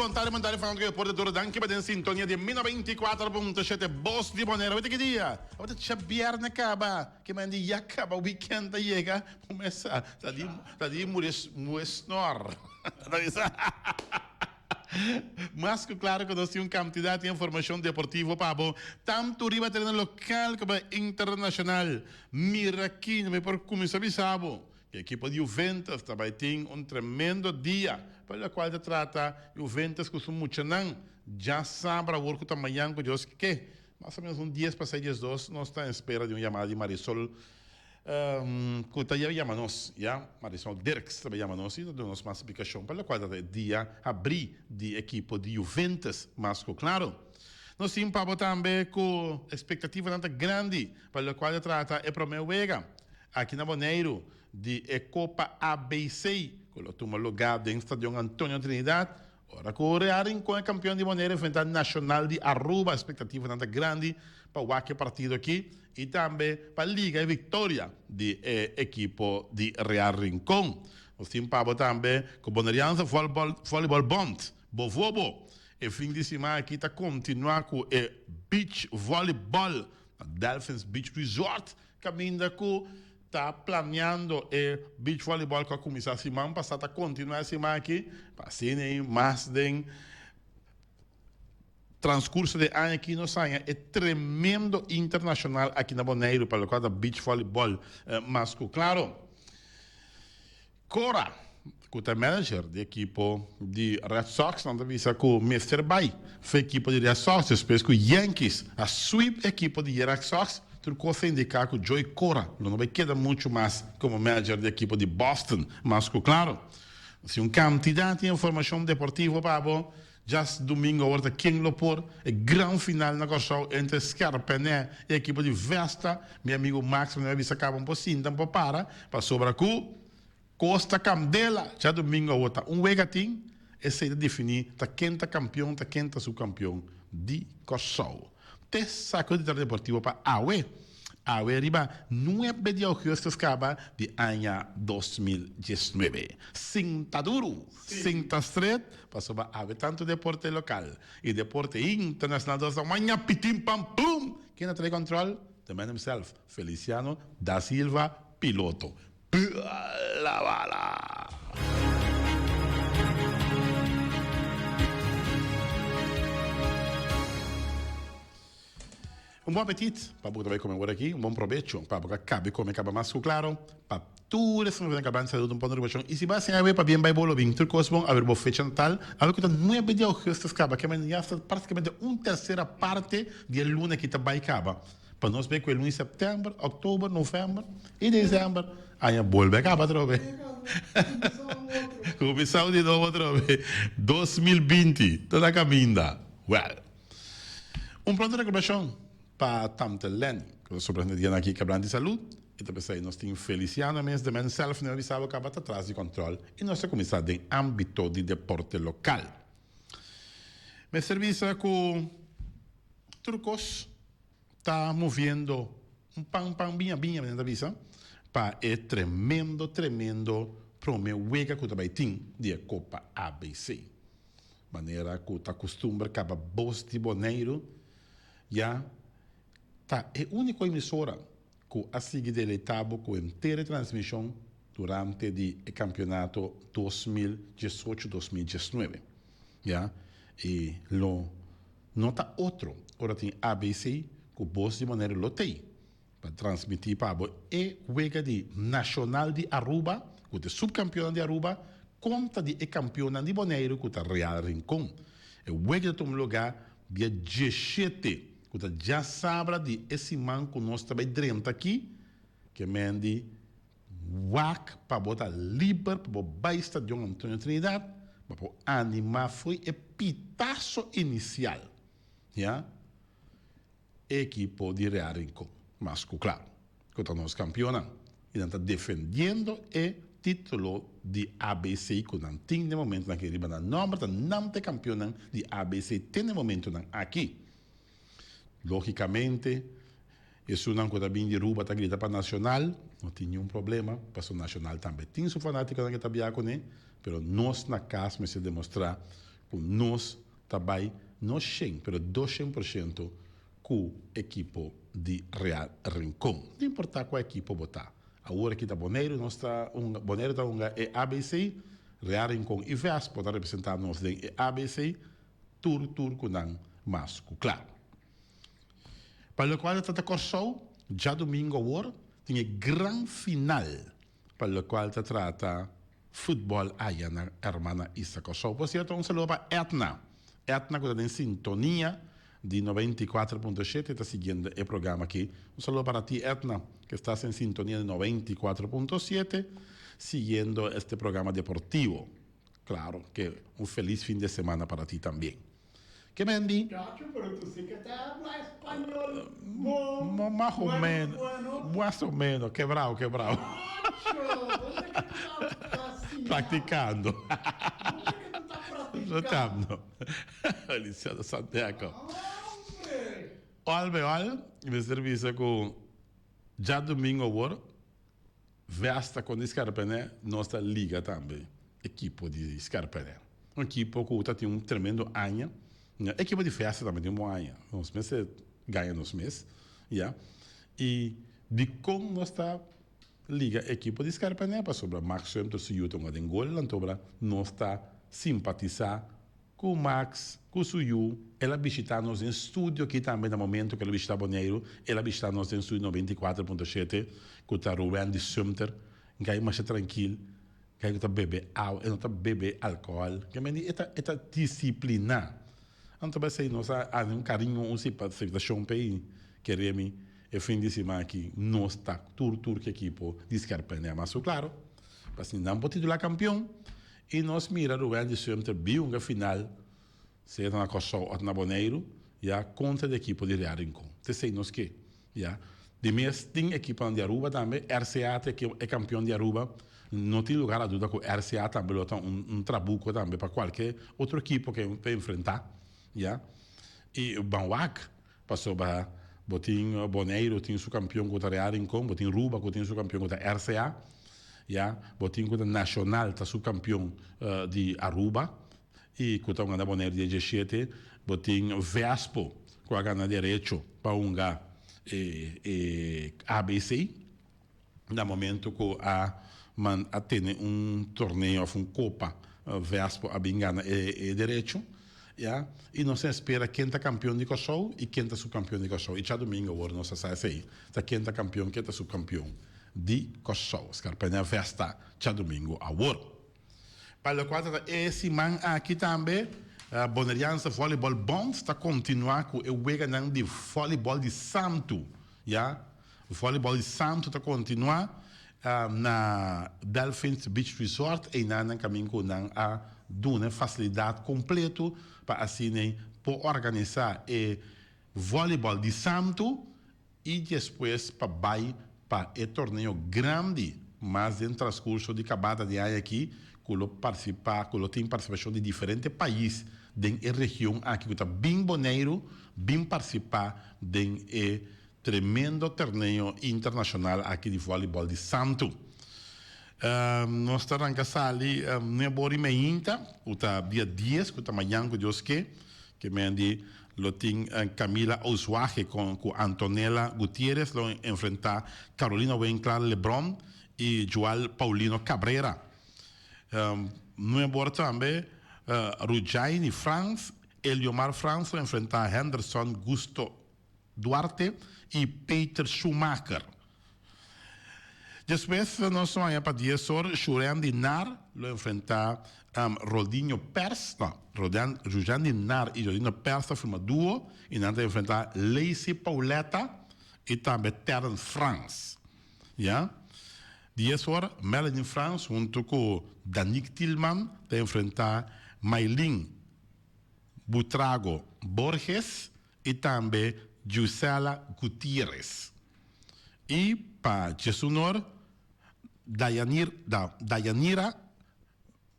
volontari mandare fanno che portatore anche per in sintonia di meno 24.7 Boss di Bonero. Avete che dia? Avete c'è bierne caba che mandi yakaba weekend yega. Come sa? Da di muesnor. Mas claro que nós temos quantidade de informação deportiva para tanto riba terreno local como internacional. Mira aqui, não é por começar a saber. A equipe de Juventus também tem tremendo dia, pelo qual se trata Juventus com muito não. Já sabe a work amanhã com Deus que mais ou menos 10 para 6 dias nós estamos à espera de uma chamada de Marisol. Que está chamando-nos, Marisol Dirks está chamando-nos e dá-nos mais explicação pela qual é dia abrir de equipe de Juventus, mas claro. Nós temos para também com expectativa tanto grande, pela qual se trata é para o meu Vega. Aqui na Boneiro, de Copa ABC, que toma lugar dentro do Estádio Antônio Trinidad. Ora, o Real Rincón é campeão de Boneiro, frente ao Nacional de Aruba, expectativa tanto grande para o aquele partido aqui, e também para a Liga e Vitória de equipe de Real Rincón. Nós temos para também com o Bonerianza Voleibol Bond, Bovobo. E fim de semana aqui está continuar com o Beach Volleyball, Dolphins Beach Resort, caminho com está planeando o beach volleyball que começou a semana passada, continuar a semana aqui, para ser mais de transcurso de ano aqui no Sanha, é tremendo internacional aqui na Boneiro, para o qual da beach volleyball, mas claro, Cora, que é manager da equipe de Red Sox, não avisa com o Mr. Bay, foi a equipe de Red Sox, depois com o Yankees, a sweep equipe de Red Sox, coisa indicar que o Joey Cora não vai quedar muito mais como manager da equipe de Boston, mas claro, se uma quantidade de informação deportiva para já domingo agora quem lo por é grande final na corção entre Scarpene e a equipe de Vesta, meu amigo Max me avisa acaba por cinta para sobre cu Costa Candela já domingo agora wegatim é se definir tá quem tá campeão, tá quem tá subcampeão de corção. Saco de deportivo para Aue arriba 9 de agosto acaba de ano 2019. Sinta duro, sinta estreito, passou para Aue tanto deporte local e deporte internacional da manhã pitim pam pum. Quem tem controle? The man himself, Feliciano da Silva, piloto. La bala. Um bom apetite para poder comer aqui, bom proveito para poder comer mais claro, para tudo isso que vai acabar saúde um ponto de revolução. E se vai ser a ver para bem bolo bem, tudo coisa bom, a ver boa fecha natal, a ver que está 9 de agosto acaba, que já está praticamente uma terceira parte do lunes que está vai acabar. Para nós ver que o lunes setembro, outubro, novembro e dezembro, aí volve acabar outra vez. Começou de novo outra vez. 2020, toda a caminha. Well, ponto de reclamação para Tante Lenny, que eu sou presidente aqui quebrando de saúde, e também nós temos Feliciano, mas de self não avisava que estava atrás de controle, e nós começamos em âmbito de deporte local. Me serviço com Turcos, está movendo bem, na visa, para tremendo, promeu wega que também tem de Copa ABC. Maneira que está acostumado a Boss de Boneiro, já tá, é a única emissora que a seguir deletava com inteira transmissão durante o campeonato 2018-2019. Já? E não está outro. Agora tem ABC, que o Boss de Maneira lotei para transmitir para o Wega de Nacional de Aruba, que é subcampeão de Aruba, conta de campeão de Boneiro, que é Real Rincón. E o Wega de tomar lugar dia 17. Já sabe de esse man que nós também dentro aqui, que mende WAC para botar livre para o bairro Estádio Antônio Trinidad, para animar foi o pitaço inicial. Já? Equipe de Real Rincón. Mas, claro, que nós campeões e está defendendo o título de ABC, que não tem no momento naquele riba na nome, não tem campeão de ABC, tem no momento aqui. Logicamente, isso não coisa bem de Ruba, está grita para Nacional, não tem nenhum problema, para o Nacional também tem sua fanática que está bem com ele, mas nós na casa me se demonstrar Nós trabalhamos não 100, mas 200% com o equipo de Real Rincón. Não importa qual equipo botar. Agora aqui está Bonaire, Bonaire está é ABC, Real Rincón e Vespo está representando nós em ABC, tur com não masco, claro. Para o qual está Corsou, já domingo agora, tem a grande final, para o qual se trata futebol aí na hermana Isa Corsou. Por certo, um saludo para Etna. Etna que está em sintonia de 94.7, está seguindo o programa aqui. Um saludo para ti, Etna, que estás em sintonia de 94.7, seguindo este programa deportivo. Claro que um feliz fim de semana para ti também. ¿Qué me andi? Chacho, pero tú sí que te hablas español. Más o menos. Más o menos. Quebrado. Chacho, ¿dónde que tú estás así? Practicando. ¿Dónde que tú estás practicando? Notando. Luciano Santiago. Hombre. Olha, meu serviço com já domingo agora, vesta com Scarpené, nossa liga também, equipe de Scarpené. Uma equipe que tem um tremendo ano. A equipe de festa também tem um bom ano. Nos meses ganha nos meses, yeah. E de como nossa liga, equipe de Scarpené, para sobre Max sempre se eu tenho de gol, então nós está simpatizar com o Max, com o Suyu, ela visita nos em estúdio aqui também no momento que ela visita Bonaire, ela visita nos em estúdio 94.7, com o Ruben de Sumter, que é mais tranquilo, que está bebe água, não está bebe álcool, que é disciplina. Então vai ser nós há um carinho, um situação bem queremos e fim de semana aqui nós está tur que equipo de Scarpené, mas claro, para assim não pode titular campeão. E nós mira o Ruben de Sumter viu uma final, seja na Corsou ou na Bonaire, já contra a equipe de Real Rincón. Te sei nós que, já. De mês tem equipe de Aruba também, RCA que é campeão de Aruba, não tem lugar a dúvida que o RCA também tem um trabuco também para qualquer outro equipe que vai enfrentar, já. E o Banwak passou para botinho Bonaire, tem seu campeão contra Real Rincón, botinho Aruba, que tem seu campeão contra RCA. Ja, botinho que nacional está subcampeão de Aruba e que está na Bonaire de 17, botinho Vespo com a ganha direito para unga ABC no momento que a tem torneio copa Vespo a bingana direito, ja, e não se espera quem está campeão de Corsou e quem está subcampeão de Corsou. E já domingo agora não se sabe se está quem está campeão, quem está subcampeão de Corsou. Scarpené festa já domingo agora. Para o qual esse man aqui também, a Bonairense Voleibol Bond está continuando com o jogo de voleibol de Santo, já? O voleibol de Santo está continuando na Dolphins Beach Resort e na caminho com a duna facilidade completa para assim por organizar o voleibol de Santo e depois para o torneio grande, mas em transcurso de acabada de ano aqui, que tem participação de diferentes países da região aqui, que está bem boneiro, bem participar de tremendo torneio internacional aqui de voleibol de Santo. Nós estamos ali, não é bom ainda, o dia 10, que está amanhã, que Deus quer, que me andi lo tem Camila Osuaje com Antonella Gutierrez, lo enfrentar Carolina Winkler Lebron e Joal Paulino Cabrera. No embora também Rujaini France, Eliomar France lo enfrentar Henderson Gusto Duarte e Peter Schumacher. Depois nós vamos para 10 horas, Julian Dinar lo enfrentar Rodinho Pers, Julian Dinar e Rodinho Pers formam duo, e nós vamos enfrentar Lacey Pauletta e também Terence France. Yeah? 10 horas, Melanie France, junto com Danik Tillman, vai enfrentar Maylin Butrago Borges e também Gisela Gutierrez. E para Jesunor, Dayanira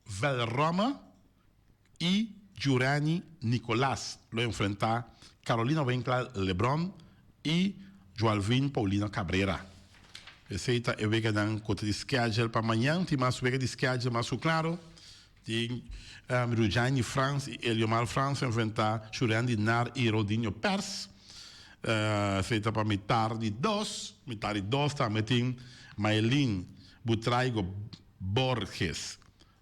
Velroma e Jurani Nicolás lo enfrentar Carolina Winkler Lebron e Joalvin Paulino Cabrera. Esse é o que dan conta de schedule para amanhã, tem mais o de schedule mais claro, Tem Rujani France e Eliomar France enfrentar Churandi Nar e Rodinho Pers. Feita para metade dos também tem Maylin Butraigo Borges.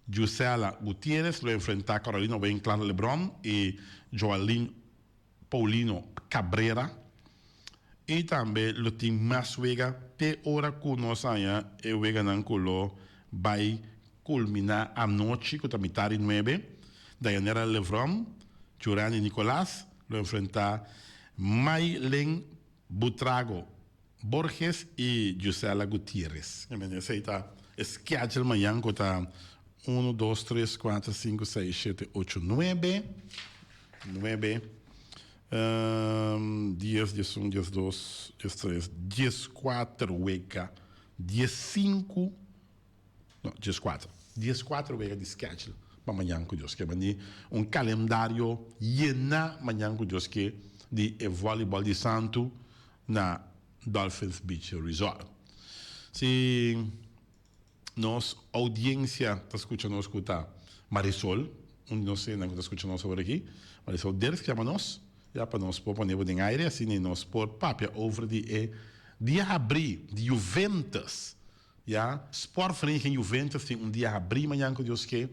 Gisela Gutierrez lo enfrenta Carolina Winkler Lebron e Joaquim Paulino Cabrera. E também lo tem mais vega te ora com nós aí e vega não colo vai culminar a noite com a metade 9. Dayanera Lebron, Jurani Nicolás lo enfrenta Maylin Butrago Borges e Gisela Gutierrez. Aceita schedule amanhã com 1, 2, 3, 4, 5, 6, 7, 8, 9. 9. 10, 11, 12, 13, 14 weka, 15, não, 14. 14 weka de schedule para amanhã com Deus que é calendário llena amanhã com Deus que de voleibol de Santo na Dolphins Beach Resort. Se nossa audiência está escutando Marisol, não sei não está escutando sobre aqui, Marisol Deres que chama nós, já para nós pôr em aire, assim nós pôr papel over dia abrir de Juventus, já Sportvereniging Juventus tem dia abrir amanhã com Deus que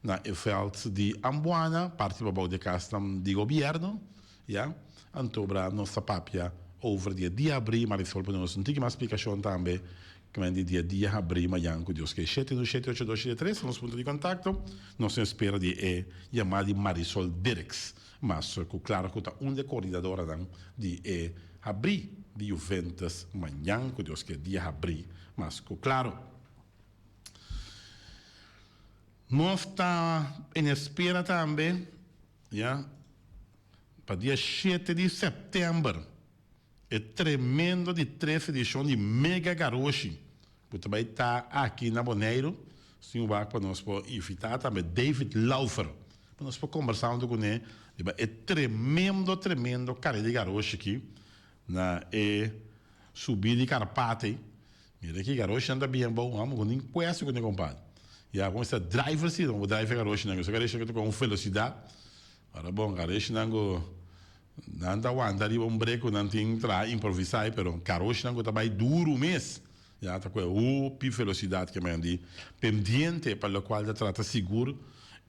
na veld de Ambuana, parte de casa de governo, ja, antobra nossa papia over dia abrir, Marisol para nós não tem mais explicação também. Que dia abrir amanhã com Deus que 7878273 nosso ponto de contato nós espera de chamar de Marisol Dirks mas claro que está de coordenadora de abrir de Juventus amanhã com Deus que dia abrir mas claro nós está em espera também já para dia 7 de setembro é tremendo de 3 edição de Mega Garoshi. Que também está aqui na Boneiro. Sim, para nós invitar também David Laufer. Para nós conversar com ele. É tremendo cara de Garoshi aqui. Na subir de Carpate. Mira que Garoshi anda bem bom. Vamos com nem conhece com ele, compadre. E agora esse driver, sim, o driver Garoshi. Esse Garoshi com velocidade. Agora, bom, Garoshi não anda ali um breco não tem improvisar pero Garoshi não tá mais duro mês já tá com o velocidade que me andi pendente para o qual já trata seguro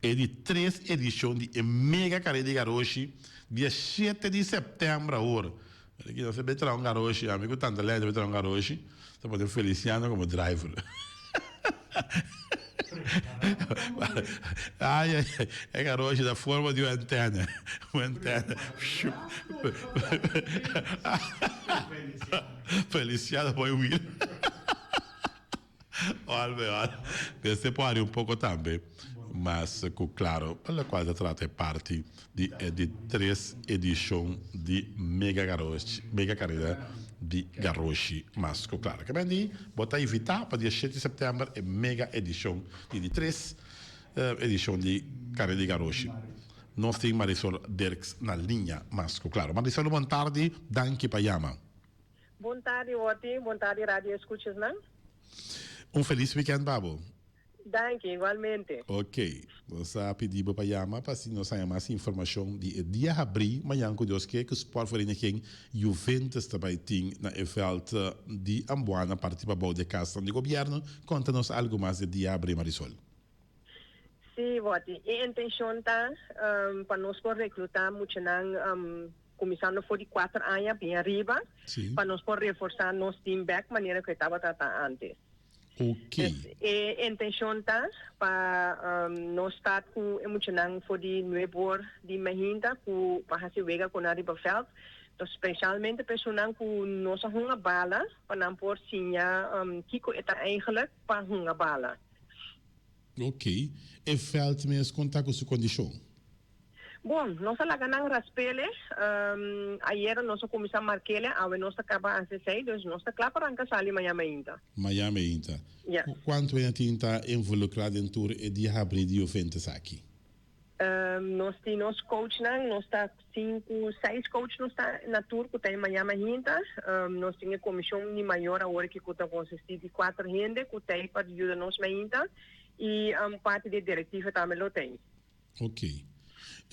é de 3 edições de mega carreira de Garoshi dia 7 de setembro agora aqui você vai trazer Garoshi amigo tanto leve vai trazer Garoshi você pode Feliciano como driver ai, é Garoshi da forma de uma antena. Feliciano foi o Will. Olha, você pode um pouco também, mas claro, pela qual se trata parte de 3 edições de Mega Carreira de Garoshi, mas claro, que bem botar evitar para dia 7 de setembro é mega edição de 3 edição de Carreira de Garoshi. Nós temos Marisol Dirks na linha, mas claro, Marisol, boa tarde, danke Payama. Boa tarde, Oti, boa tarde, Rádio Escuchas, não? Feliz weekend, Babo. Danke, igualmente. Ok, nós pedimos para Payama para se nós tenha mais informação de dia abrir, amanhã com Deus que o Sportvereniging Juventus também tem na veld de Ambuana, participa de casa de governo. Conta-nos algo mais de dia abrir, Marisol. Sim, Oti, a intenção está para nós recrutar muito começando por 4 anos bem arriba, para nós reforçar nosso team back maneira que estava tratando antes. Ok. A intenção está para nós estar com emocional for de nuevo de Mahinda para se vega com a Ribafeld, especialmente personal com nossa hunga bala para não por sinha kiko eta eigenlijk para hunga bala. Ok. E veld mesmo contar com sua condição. Bom, nós lá ganhamos raspele, ayer nós começamos a marquele, a nós acaba a 16, então nós claro para arrancar sali Miami ainda. Miami ainda. Yeah. Quanto é que está involucrado em tour e de abrir de Juventus aqui? Nós temos coach, nós está 5, 6 coach nós está na tour que tem Miami ainda. Nós temos comissão de maior agora que está consistir de 4 gente que tem para ajudar nós ainda. e parte da diretiva também lo tem. Ok.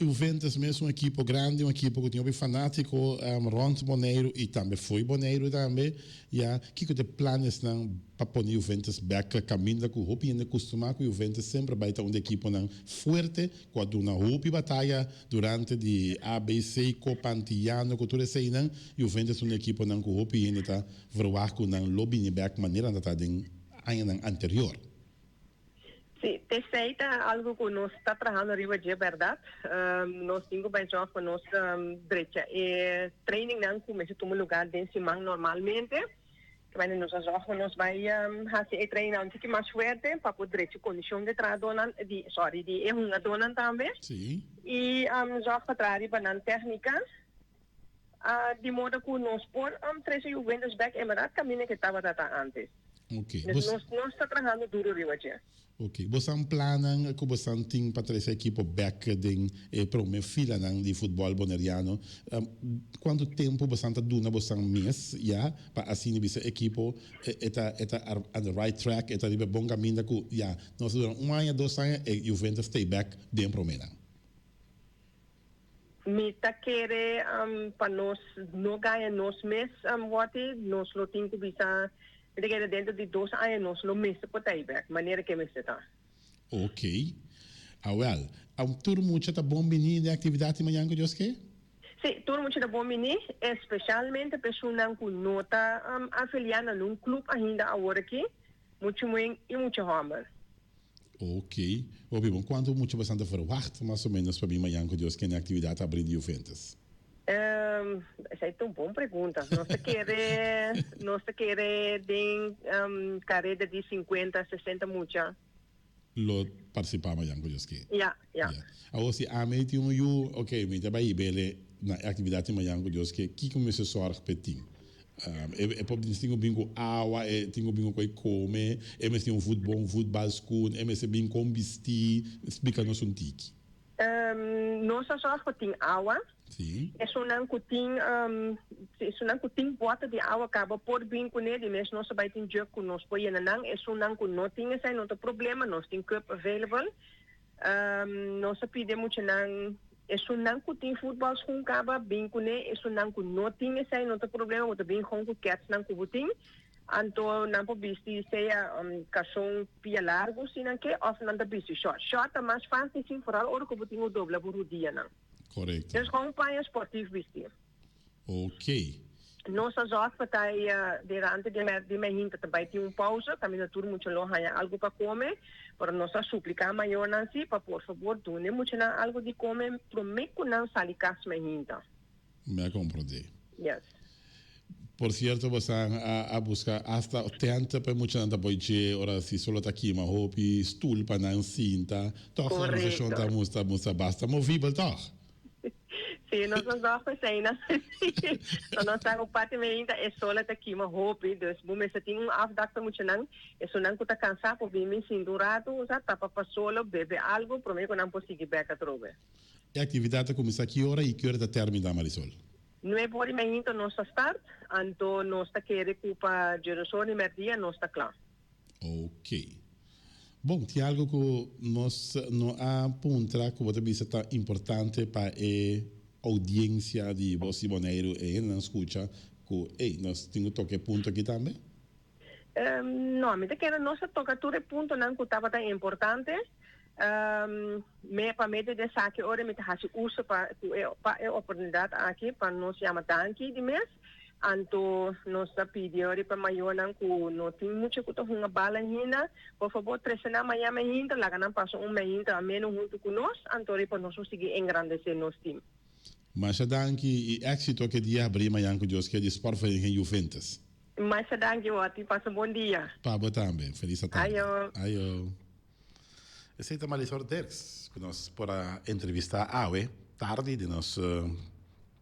O Juventus mesmo uma equipe grande, uma equipe que tinha um fanático Ron Boneiro e também foi Boneiro também. Ja, que de planos não para pôr o Juventus back caminho com o Hopi e acostumar com o Juventus sempre vai ter uma equipe não forte quando uma Hopi batalha durante de ABC Copa Antiano com tudo isso aí não. O Juventus uma equipe não com o Hopi e está verwacht com não lobby back maneira da den ano anterior. Sim, terceira algo que nós está trabalhando arriba de verdade. Nós temos bem jovens para nós direita. E training não começa a tomar lugar dentro de semana normalmente. Quando nós jovens nós vai fazer treino um pouco mais forte para poder ter condição de trabalhar de erro donan também. Sim. E jovens para trabalhar técnicas. De modo que nós por três Juventus back é verdade caminho que estava antes. Ok. Nós está trabalhando duro arriba de. Ok, você plana que você tem para essa equipe back de para uma fila de futebol boneriano. Quanto tempo você está dando você mês, já, para assim essa equipe está on the right track, está de bom caminho que já, nós durante ano, 2 anos e Juventus stay back dentro para mim. Me tá querer para nós não ganhar nos mês nós lo temos que bisa dentro de 2 anos nós lo mês para ir back maneira que me está. Ok. Well, tudo muito tá bom menino de atividade manhã que Deus quer? Sim, tudo muito bom menino, especialmente pessoas que não tá afiliada num clube ainda agora aqui, muito bem e muito hammer. Ok. Bom, quanto muito bastante verwacht, mais ou menos, para mim, amanhã, que Deus quer atividade abrir de Juventus? Essa é uma boa pergunta. Nós queremos de carreira de 50, 60 mucha. Lo participar amanhã, que Deus quer. Ja. Agora, se a mim tem ok, me tem aí, bele, na atividade amanhã, que Deus quer, que começa a soar repetir? Pode ter bingo água, tem bingo que come, mas tem um futebol school, mas tem bingo com vestir, explica-nos um tique. Nós só tem água. Sim. É só não tem bota de água acaba por bem com ele, mas nós vai ter jogo com nós põe não, é só não tem esse não tem problema, nós tem cup available. Nós pedimos não é só não tem futebol com acaba bem com ele, é só não tem esse não tem problema, o bem com o cats não com tem. Então não pode vestir seja cação pia largo, senão que off não vestir short. Short é mais fácil sim, por algo que tem o dobro por dia não. Correto. Dus gewoon paia esportief vestir. Ok. Nossa zorg para durante de manhã também tem pausa, também tudo muito longe algo para comer, para nossa suplicar maior não se, para por favor, tu nem muito algo de comer, prometo não sair casa manhã. Me compreender. Yes. Por cierto, você a buscar hasta 80 para muita gente pode ora se só está aqui, mas hope stool para não cinta, toch a organização está muito basta movível, toch? Sim, nós não vamos fazer nada. Nós estamos parte ainda é só aqui, mas hope, dus bom, se tem afdag muito não, é só não que está cansado, porque me sinto rato, já tá para solo beber algo, prometo que não posso ir back a trobe. E a atividade começa aqui hora e que hora está terminada, Marisol? 9 horas manhã nós start, então nós está querendo para Jerusalém merdia nós está claro. Ok. Bom, tem algo que nós não aponta que você pensa tá importante para a audiência de você Boneiro e na escuta que nós temos toque ponto aqui também? Não, me que nossa tocatura ponto não que estava tão importante. Me para me de saque ora me tá uso para a oportunidade aqui para nós chamar tanque de mês. Anto nós pedimos para maior não que não tem muito que uma bala ainda, por favor treinar amanhã ainda, lá não passa mês a menos junto com nós, anto para nós seguir engrandecer nosso time. Mas danke e êxito que dia abrir amanhã com Deus que é de Sport em Juventus. Mas danke, Wati, passa bom dia. Pabo também, feliz tarde. Ayo. Esse é Marisol Derks, que nós para entrevistar a tarde de nosso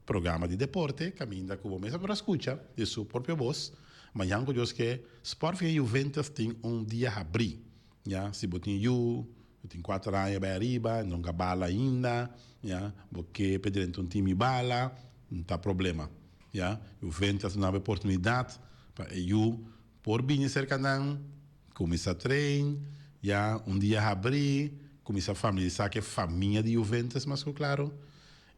programa de deporte, caminha com o mesmo para escuta de sua própria voz. Amanhã com Deus que Sport em Juventus tem dia a abrir. Já, se botem tem 4 anos para arriba, não há bala ainda, já, porque pedir time bala, não tem problema. Já, o Juventus não há oportunidade para eu por bem cerca não, começar a treinar, já um dia abrir, começar a familiarizar que é família de Juventus, mas claro,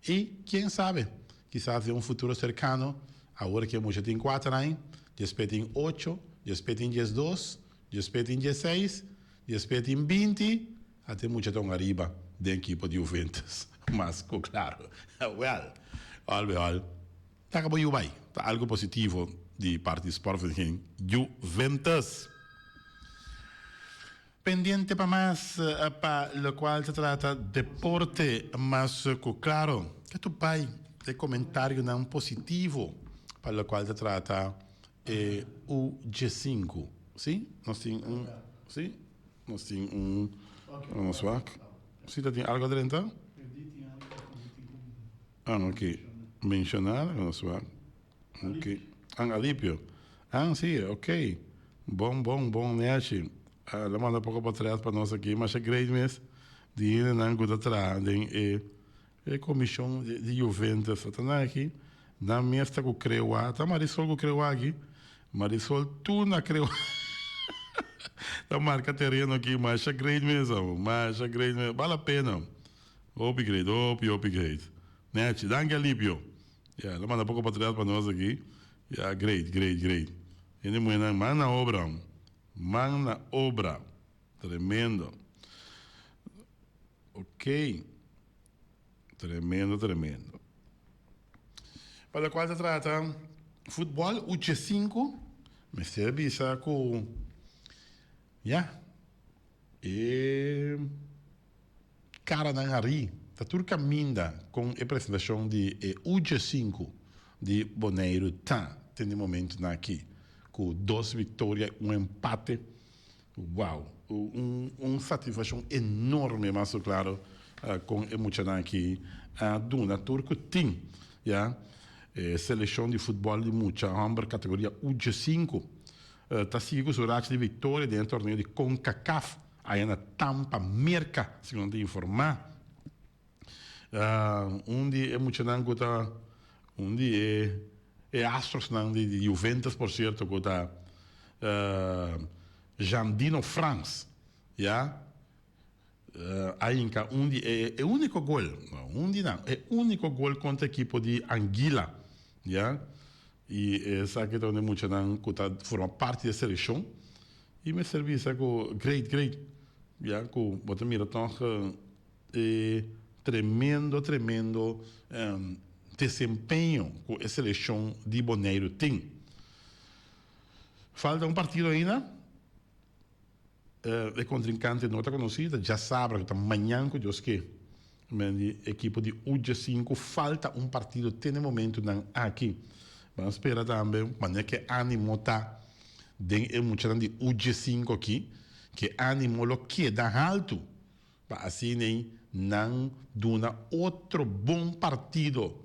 e quem sabe, quizás em um futuro cercano, agora que a já tem 4 anos, depois tem 8, depois tem 12, depois tem 16, depois tem 20, até muito tão arriba da equipe de Juventus. Mas, claro, well, all, tá acabou bem, tá algo positivo de parte do esporte de Juventus. Pendiente para mais, para o qual se trata deporte, mas, claro, que tu pai tem comentário não positivo para o qual se trata o G5, sim? Nós temos sim? Nós temos vamos lá. Sim, tem algo dentro? Ok. Mencionar, vamos lá. Ok. Alípio. Sim, ok. Bom, né? Ela manda pouco para trás para nós aqui, mas é grande mesmo. De não cuida atrás, a comissão de Juventus, tá aqui. Na minha está com o Creuá, tá Marisol com o Creuá aqui. Marisol, tu na Creuá. Tá marca terreno aqui, mas é grande mesmo. Vale a pena. Upgrade. Né? Danke, Alípio. Ela manda pouco para trás para nós aqui. Great. Ele é mana obra. Tremendo. Ok. Tremendo. Para o qual se trata futebol, o G5, me serve com cara na Hari, tá tudo caminha com a apresentação de UG5 de Bonaire, tem de momento aqui, com 2 vitórias, um empate. Uau, satisfação enorme, mas claro, com emoção aqui, Duna Turco tem, seleção de futebol de muita hambre, categoria UG5, está seguindo o racha de vitória dentro do torneio de CONCACAF, aí na Tampa, Merca, segundo informar. Onde é muito onde é Astros de Juventus, por certo, que está Jandino France, aí onde é o único gol, é o único gol contra a equipe de Anguila, e essa que é muito que forma parte da seleção, e me serve isso com great, com botar mira tremendo desempenho que a seleção de Bonaire tem. Falta um partido ainda. O contrincante não está conhecido, já sabe que está amanhã com Deus que a equipe de UG5 falta um partido até no momento aqui. Vamos esperar também, mas é que ânimo está dentro de UG5 aqui, que ânimo lo queda alto, para assim não dar outro bom partido.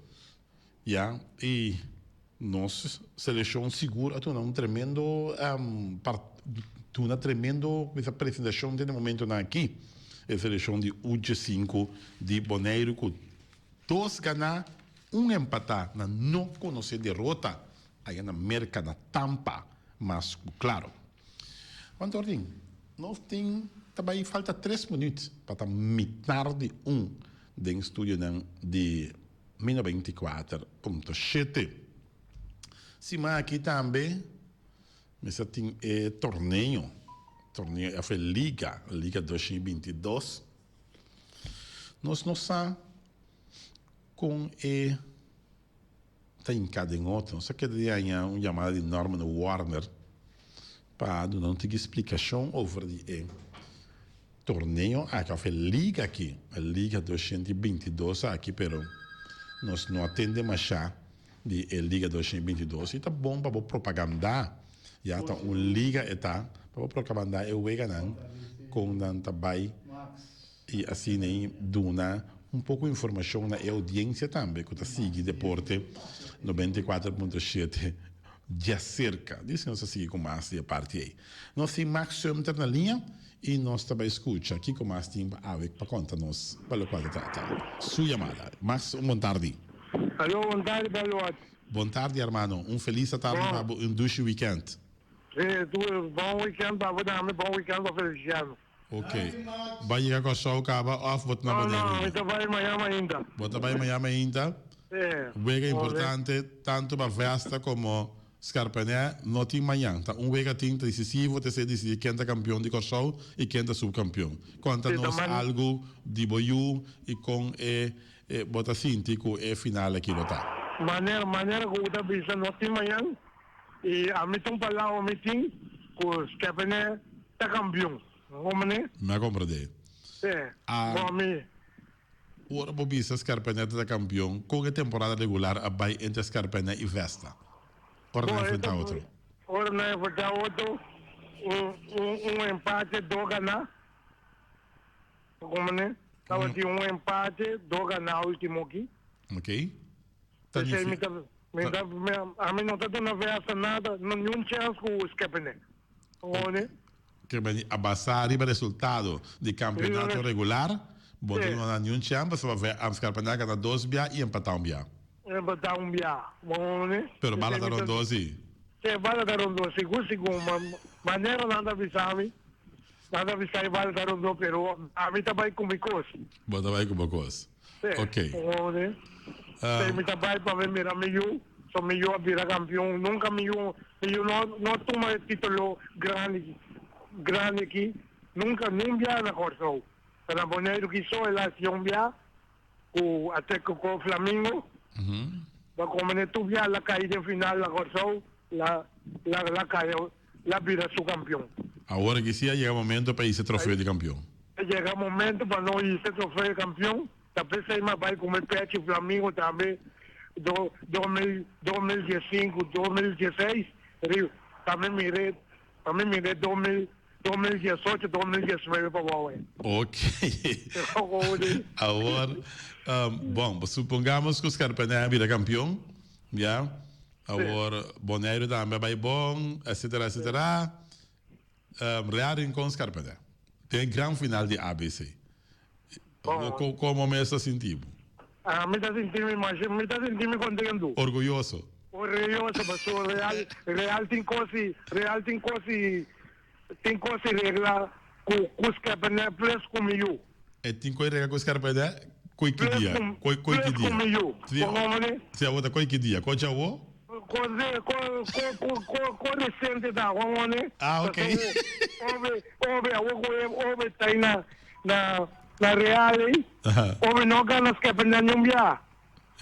E nossa seleção segura um tremendo uma tremendo apresentação no momento aqui. A seleção de UG5 de Bonaire, com 2 ganhar, 1 empatar, não conhecer derrota, aí na Merca, na Tampa, mas claro. Quanto ordem? Nós temos também falta 3 minutos para metade de do estúdio de 1924.7. Sim, aqui também, mas tem torneio é a Liga 2022. Nós não estamos com está encadenado, não sei que dia uma chamada de Norman Warner para não ter explicação sobre o torneio que é a Liga aqui, a Liga 2022 aqui, pero nós não atendemos mais já de Liga 2022, e está bom para propaganda, já está Liga está para propaganda eu não com também e assim nem duna pouco de informação na audiência também que está seguindo deporte 94.7 de cerca, diz que nós seguimos com mais de parte aí. Nós temos Max Sumter na linha e nós também escuta aqui com mais tempo para contar-nos para o qual trata. Sua chamada. Max, boa tarde. Alô, boa tarde, Belote. Boa tarde, hermano. Feliz tarde para um duche weekend. Bom weekend para você, bom weekend para o Feliciano. Ok. Vai chegar com o show, acaba, off, bota na Não, não, bandeira. então vai amanhã ainda. Bota para Miami ainda. É. Wega importante, tanto para festa como Scarpané, não tem manhã. Tá? Wega tem decisivo, te se decide quem é campeão de show e quem é subcampeão. Conta-nos algo de Boiú e com bota síntico e final aqui no tá. Maneira que eu estou pensando, não tem manhã. E a mim tem palavra, a mim tem que o Scarpané está campeão. Como né? Me compreende. É. Bom, a mim. Ora, Bobisa Scarpané da campeão, com a temporada regular, a vai entre Scarpané e Vesta. Ora, não enfrentar outro. Ora, não enfrentar outro. Empate, dois ganhar. Como né? Estava de empate, dois ganhar o último aqui. Ok? A mim não está dando Vesta nada, nenhum chance com o Scarpané. Como né? Que vai abaixar arriba resultado de campeonato regular. Botou não há nenhum chance, só vai a Scarpané ganhar 2 bia e empatar 1 bia. Empatar 1 bia. Bom, né? Pero bala daram 12. Se bala daram 12, segundo, maneira nada avisar-me. Nada avisar bala daram 12, pero a mim também comigo. Bota vai com bocos. Ok. Bom, né? Se me também para ver meu amigo, sou melhor virar campeão, nunca melhor não toma título grande aqui, nunca nem via na Corso. Para Boneiro que só ela se via até com o Flamengo. Para como tu via la caída final la Corso, la caiu, la vira su campeão. Agora que sim, chega o momento para esse troféu de campeão. Chega o momento para nós esse troféu de campeão. Talvez aí vai comer peixe Flamengo também. 2015, 2016, também mirei 2018, 2019 para o Ok. Agora, bom, supongamos que o Scarpané vira campeão, já? Agora, Boneiro também vai bom, etc, etc. Real com Scarpané. Tem grande final de ABC. Como me está sentindo? Me está sentindo contento. Orgulhoso. Orgulhoso, mas o Real tem coisa regla com os Scarpané plus comigo. E tem coisa regla com o Scarpané? Coi que dia? Coi que dia? Comigo. Se a outra coi que dia? Coi já o? Com recente da Romane. Ah, ok. Ove tá aí na Real, ove não ganha Scarpané nenhum dia.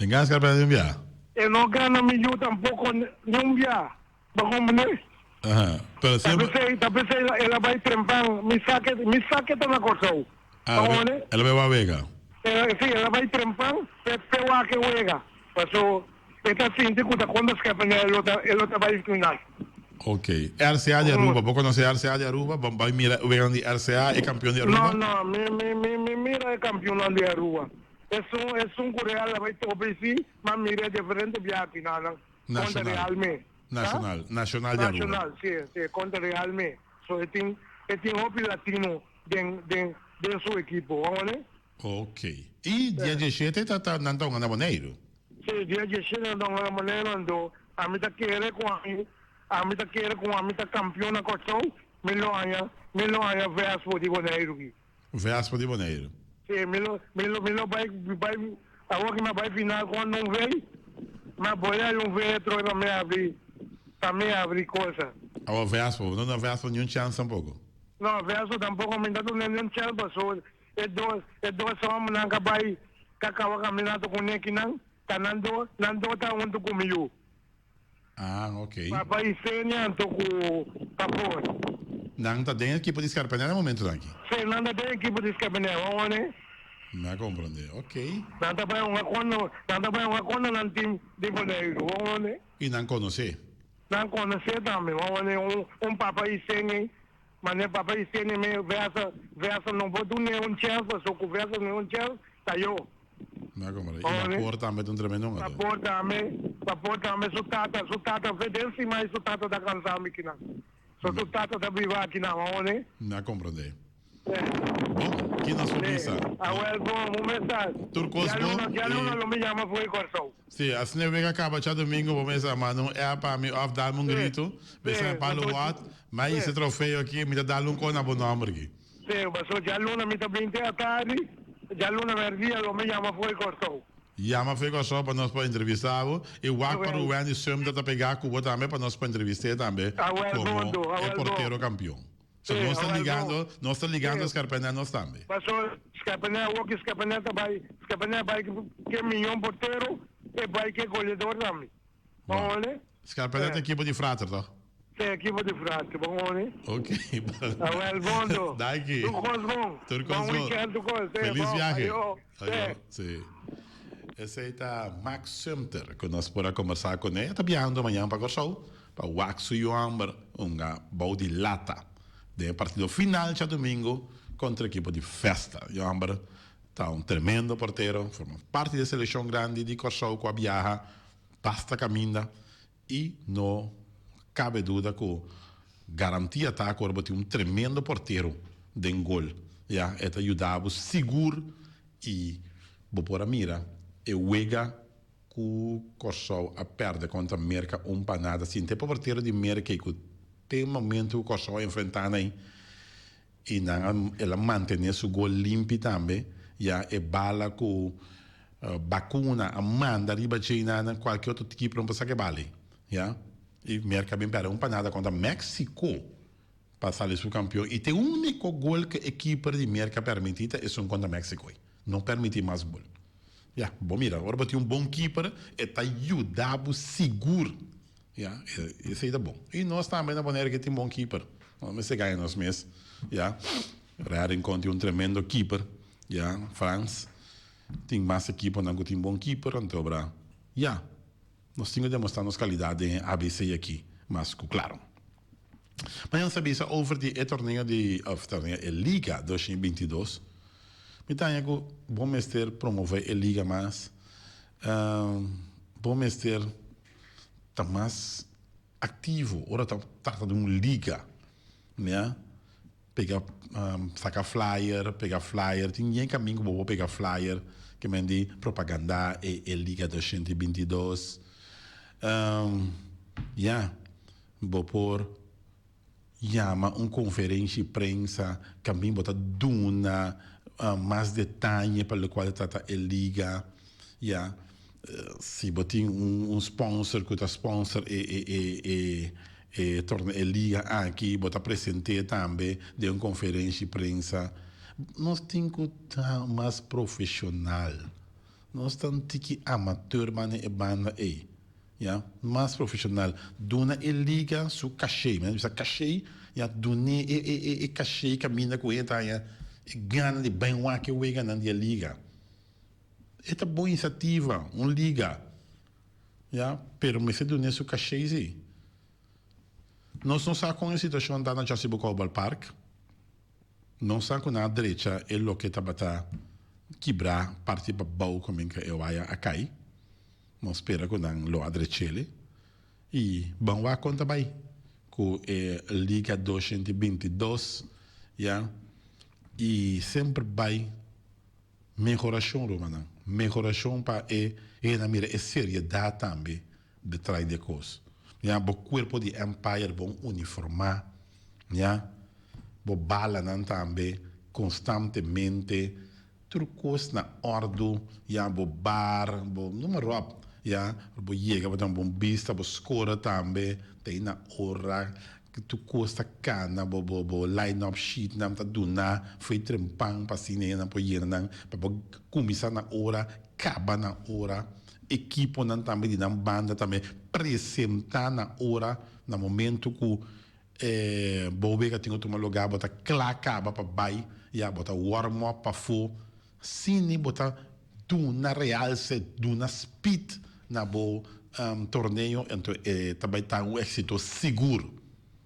Engan Scarpané nenhum dia? E não ganha Miu tampouco nenhum dia. Como né? Pero sempre... Talvez ela vai trempar, me saque na Corso. Ela vai a Vega? Sim, ela vai trempar, pela que Vega. Passou, está sentindo que quando Scarpané ela vai final. Ok. RCA de Aruba, ¿vos conocés RCA de Aruba? ¿Vai mirar o RCA é campeão de Aruba? Não, mira é campeão de Aruba. É Real, vai ter OBC, mas mira diferente via final. Contra Realmente. Nacional de Aruba. Nacional, sim, contra Realmente. So, tem hopi latino dentro do seu equipo, né? Ok. E dia 17 está na Boneiro? Sim, dia 17 na Boneiro, a mim está querendo com a mim. A mim está campeão na Corção, melhor ainda Vespa de Boneiro. Vespa de Boneiro. Sim, melhor vai, agora que vai final quando não vem, mas boia não vem, também abrir coisa. A Vespa, não Vespa nenhum chance tampouco? Não, Vespa tampouco me dá nenhum chance, passou, é dois homens não vai, acaba caminhando com ele que não está junto comigo. Ah, ok. Papai Sênia, estou com o Capone. Não está dentro da equipe de Scarpané no momento aqui? Sim, não está dentro da equipe de Scarpané, né? Me compreende, ok. Não está bem uma conta no time de Boneiro, né? E não conhece? Não conhece também, né? Papai Sênia, mas nem Papai Sênia, versa não pode ter nenhum chance, só que versa nenhum chance, tá eu. Me compreende. E na porta também tem um tremendo Na porta também, su tata vedense, mas su tata da cansar aqui não. Su tata da viva aqui não, né? Me compreende. Bom, que na sua vista? Bom mensagem. Turcos bom. Já não me chama foi Corção. Sim, assim eu venho acabar já domingo, vou pensar, mano, é para me dar um grito, pensar para o outro, mas esse troféu aqui me dá um cona bom nome aqui. Sí, pasó ya luna mitad 20 a tarde, ya luna verdía, lo me llama fue cortó. Llama fica só para nós para entrevistar e o Wak para o Wendy Sum da pegar com o também para nós para entrevistar também como é porteiro campeão. So, nós está ligando os carpenenos também. Passou escapané, o que escapané vai que milhão porteiro e vai que goleador também. Bom, né? Escapané é equipe de frater, tá? Sim, equipe de frater, bom, né? Ok. Awel, bom. Daqui. Turcos bom. Weekend, feliz viagem. Sim. Esse aí tá Max Sumter, que nós podemos conversar com ele. Está viajando amanhã para o show, para o Waxo e o Amber, bau de lata. De partido final de domingo contra a equipe de festa. O Amber está tremendo porteiro, forma parte da seleção grande de Corsou com a viaja, basta caminha e não cabe dúvida que garantia está com tremendo porteiro de gol. Ja, это ajudava seguro e por a mira e uega que Corsou a perde contra a Merca panada. Sim, tem porteiro de Merca que tem momento que o Corsou enfrentando aí e ela mantém seu gol limpo também. Ja, e bala com vacuna a manda riba China qualquer outro tipo não passa que bale. Ja, e Merca bem perde panada contra México. Passar o campeão. E tem o único gol que a equipe de Merca permitida é contra México. Não permite mais gol. Ja, bom, mira, agora tem bom keeper e está ajudando seguro. Ja, isso aí tá bom. E nós também na maneira que tem bom keeper. Nós se ganha nos meses. Ja, raro encontra tremendo keeper. Ja, Franz. Tem mais equipe não tem bom keeper. Então, ja, nós temos que demonstrar nossa qualidade em ABC aqui. Mas, claro. Mas eu sabia over o torneio de Liga 2022. Então, eu vou mestre promover a Liga mais. Vou mestre tá mais ativo. Ora tá trata de uma liga, né? Sacar flyer. Tem ninguém caminho que vou pegar flyer que me diz propaganda e Liga 2022. Vou pôr chama uma conferência de prensa, também botar duna mais detalhe para o qual trata a liga, se botar sponsor que está sponsor torna a liga aqui, botar presente também de uma conferência de prensa. Nós temos que estar mais profissional, nós temos que amateur e banda aí. Mais profissional. Dona e liga su cachê, mas essa cachê, dona e cachê caminha com ele, ganha de bem o que o ganha de liga. É uma boa iniciativa, liga. Pero me se dona su cachê sim. Nós não sabemos como a situação está na Jacibucobal Park. Não sabemos na direita é o que está para quebrar parte para bau como que eu vai a cair. Nós esperamos que não lo adrechele e vamos a conta bem com a Liga 222 e sempre vai melhoração romana para na mira é seriedade também de trás de coisas o corpo de Empire bom uniformar o bala também constantemente trucos na ordem o bar o número bo chega para um bombista, bo score também, tem na hora que tu custa cana, bo line-up sheet, não tá duna, foi trempang para cinema, para ir não, para começar na hora, acaba na hora, equipe não também de não banda também, apresentar na hora, no momento que bo vega tem outro lugar, bota acaba para bai, bota warm-up para fo, cine bota duna realce, duna speed na bo torneio, então também está êxito seguro,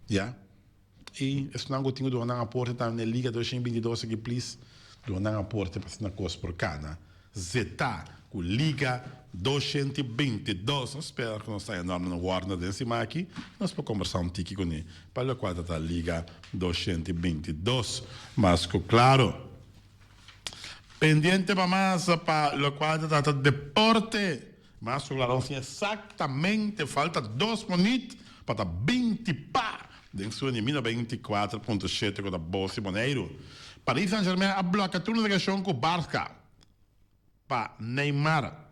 e isso não gotinho do anang aporte tá na Liga 2022 aqui, please, do anang aporte para na coisa por cana, zeta com Liga 222, nós espero que nós saia enorme no Warner desse aqui, nós podemos conversar tiki com ele, para o qual está a Liga 222, mas claro, pendiente para mais para o qual está o deporte. Mas claro, exatamente falta 2 minutos para 20 pá. Dentro de 24.7 com a Bolsa Moneiro. Paris Saint-Germain a bloqueado toda a negociação com o Barça para Neymar.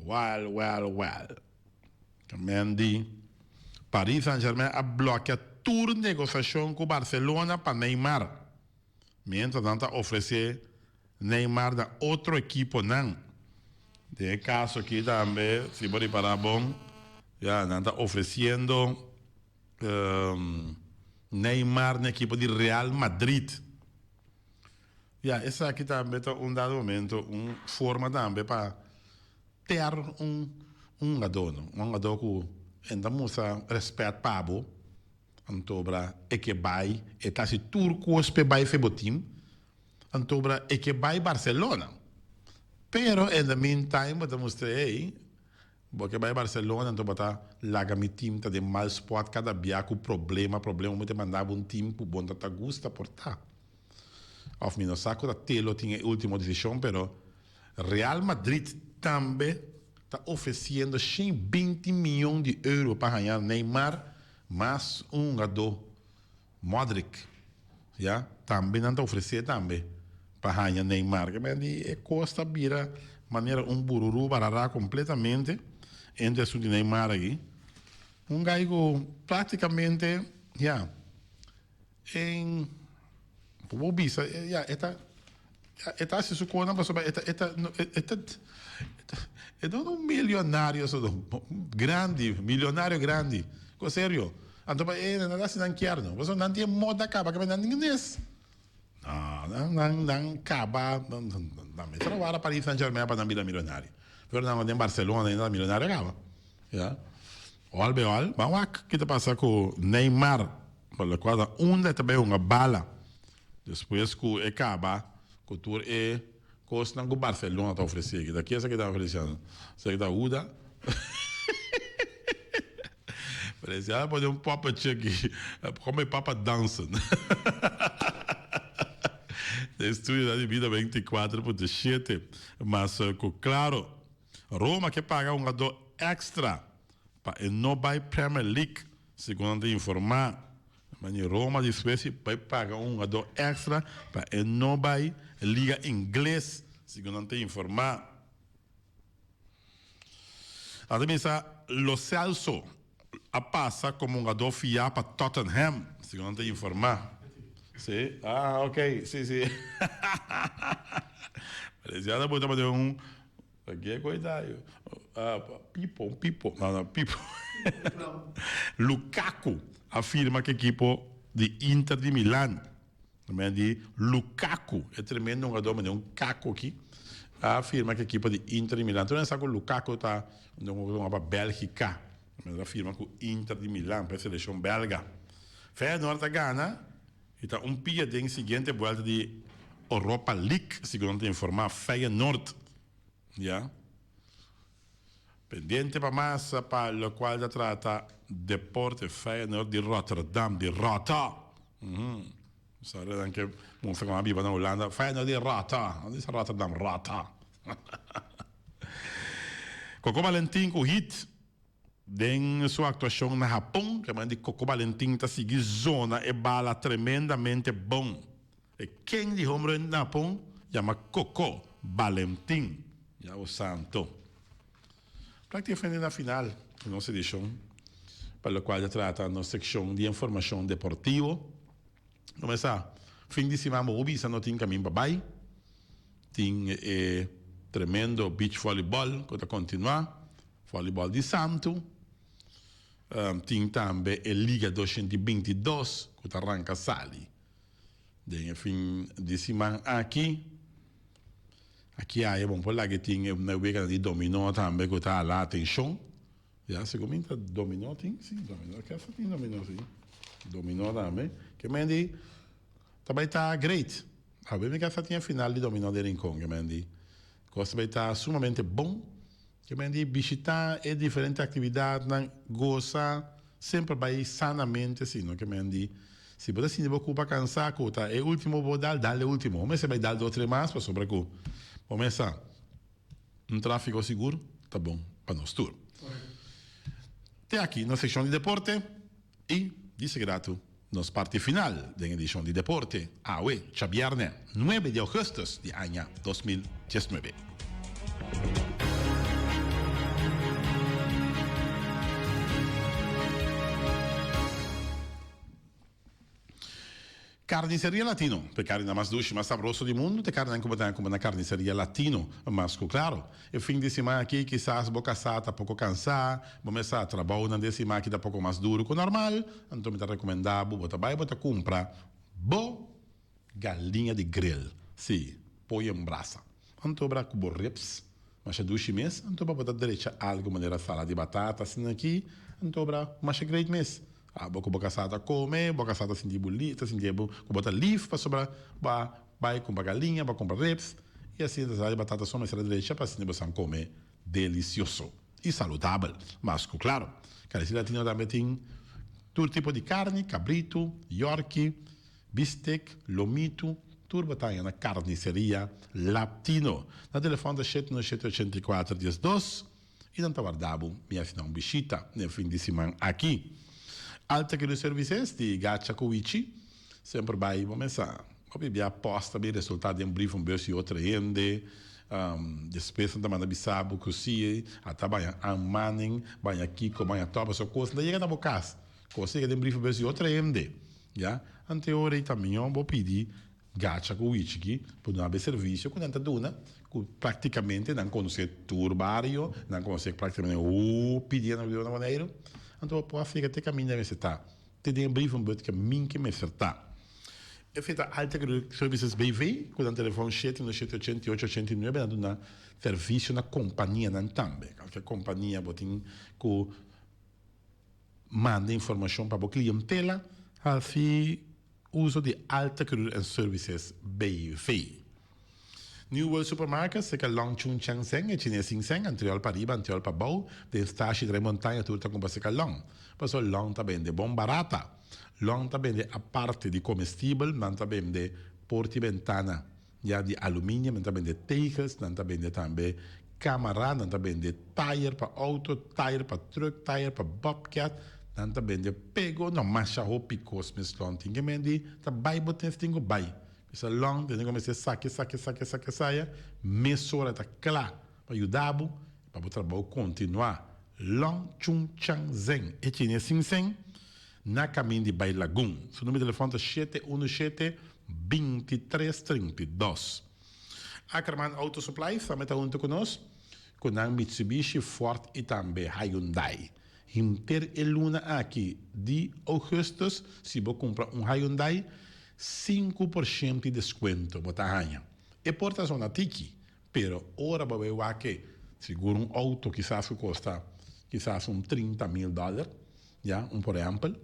Well. Também de Paris Saint-Germain a bloqueado toda a negociação com o Barcelona para Neymar. Mientras tanto, oferecer Neymar da outro equipo, não. De caso aqui também, se pode parar bom, já não está oferecendo Neymar na equipe de Real Madrid. Essa aqui também é um dado momento, uma forma também para ter um jogador que ainda mostra respeito para o Antobra e que vai, e tá se turco que vai febotim, Antobra e que vai Barcelona. Pero in the meantime, wat dan moest hij, porque bij Barcelona, então bota laga mi team tá de mal spot cada dia com problema muito mandar um time pro bom tá gusta portar. Of mino saco da telo tinha última decisão, pero Real Madrid também tá oferecendo 20 milhões de euros para ganhar Neymar, mais um jogador Modric, já também não tá oferecendo também. Para ganhar Neymar, que custa vira maneira bururu barará completamente entre o de Neymar aqui. Gajo praticamente em como bisa se supõe é um milionário grande, com sério. Então nada se não quer não, você não tem moda acaba que não ninguém não acaba, não me trabalha para Paris Saint-Germain para não virar milionário. Fernando em Barcelona ainda milionário acaba. Olha, vamos ver o que passa com Neymar, pela qual onde também uma bala. Depois que acaba, que tu é coisa que o Barcelona está oferecendo. Daqui essa que está oferecendo, essa que está Uda. Parece que pode papa check, como papa dança. Estúdio da vida 24.7, mas claro, Roma quer pagar um jogador extra para não vai Premier League, segundo informar. Mas Roma de Suécia vai pagar um jogador extra para não vai Liga Inglesa, segundo informar. Ademais, Lo Celso passa como um jogador fiável para Tottenham, segundo informar. Sí, ok, sí. Parecia que botava de aqui é cuidado. Pipo. Lukaku afirma que a equipe de Inter de Milão, também de Lukaku, é tremendo um jogador, mas é um caco aqui, afirma que a equipe de Inter de Milão, então não sabe que o Lukaku está numa Bélgica, mas afirma que o Inter de Milão, para a seleção belga, Feyenoord da Gana. Então, dia seguinte, volta de Europa League, segundo informar Feyenoord. Pendiente para massa, para o qual trata Deporte Feyenoord de Rotterdam, de Rota. Sabe anche un film viva na Olanda, Feyenoord di Rota, non dice Rotterdam, Rota. Coco Valentin com hit. Den sua atuação no Japão, que manda Coco Valentin está seguindo zona e bala tremendamente bom. E quem de home run no Japão chama Coco Valentin, já o santo. Praticamente na final, nossa edição, para o qual trata na secção de informação deportiva. Começa, fim de semana, o Bisa não tem caminho para baixo. Tem tremendo beach volleyball, que está continuar. Voleibol de Santo. Tem também a Liga 222, que arranca sali. De fim de semana aqui há bom por lá que tem uma vez de dominó também que está lá atenção. Já se comenta dominó tem, sim, dominó que tem dominó sim. Dominó também, que me diz também está great. A ver que essa tinha final de dominó de Rincón, que me diz. Costa vai estar sumamente bom. Que me diz visitar é diferente atividade, goza, sempre vai sanamente, assim, não que me diz. Se você se preocupa cansar, é o último vou dar o último. Mas você vai dar 2 ou 3 mais para sobre o começar. Tráfego seguro, tá bom, para nós tudo. Até aqui na seção de deporte e, disse grato, nos parte final da edição de deporte, hoje, viernes 9 de agosto de ano 2019. Carniceria Latino, per carne mais doce, mais saboroso do mundo, te carne como na carniceria Latino, mas claro, o fim de semana aqui, quizás boca sata, pouco cansar, começar a trabalhar na décima aqui dá pouco mais duro que o normal, então me tá recomendado, bota comprar galinha de grill, sim, põe em brasa, então bra cubo reps, mas é doce mês, então bota direita algo maneira salada de batata, assim aqui, então bra, mas é great mês. Boca sata come, boca sata senti bolita, senti bota leaf para sobrar, vai comprar galinha, vai comprar reps, e assim a batata só mais direita para assim você comer delicioso e saudável. Mas claro, carniceria latino também tem todo tipo de carne, cabrito, yorkie, bistec, lomito, tudo está na carniceria latino. Na telefone 7978412 e não está guardado, me assina um bichita no fim de semana aqui. Alta que os serviços de Gacha Koichi sempre vai começar. Obviamente, aposta bem resultado de brief e outra ende, despesa da mana bisabu, cosia, até banha manning, banha kiko, banha toba, só coisa, daí chega na bocas, coisa de brief e outra ende, já? Anterior também eu vou pedir Gacha Koichi que por não haver serviço, quando anda duna, praticamente não conhece turbario, não conhece praticamente o pedir na vida maneira. Então, pode ficar até caminho deve estar. Tem um brief que mim que me acertar. Eu fiz a alta serviços BV, com o telefone 78889, dando na serviço na companhia não também. Qualquer companhia botin que manda informação para a clientela, assim uso de alta serviços BV. New World Supermarket, se que Long Chun Chang Seng, e Chine Sing Seng, anterior para riba, anterior para bau, de Stashi de montanha, tudo está com se que Long. Mas o Long também de bom barata. Long também de a parte de comestível, não também de porta e ventana, já de alumínio, não também de tejas, não também de também câmara, não também de tire para auto, tire para truck, tire para bobcat, não também de pego, não macha o picos, mas long, tem que medir, tá bai botem, tem que bai. Isso é longo, tem que começar a saia, mesura está claro, para ajudar, para o trabalho continuar. Long Chung Chang Zeng, e tinha Sing Seng, na caminho de Bai Lagoon. Seu número de telefone é 717-2332. Ackerman Auto Supply, também está junto conosco, com a Mitsubishi, Ford e também Hyundai. Inter e luna aqui de agosto, se você comprar um Hyundai, 5% de desconto botar e porta zona tiki pero ora vai ver que seguro um auto quizás que custa quizás $30,000 já por exemplo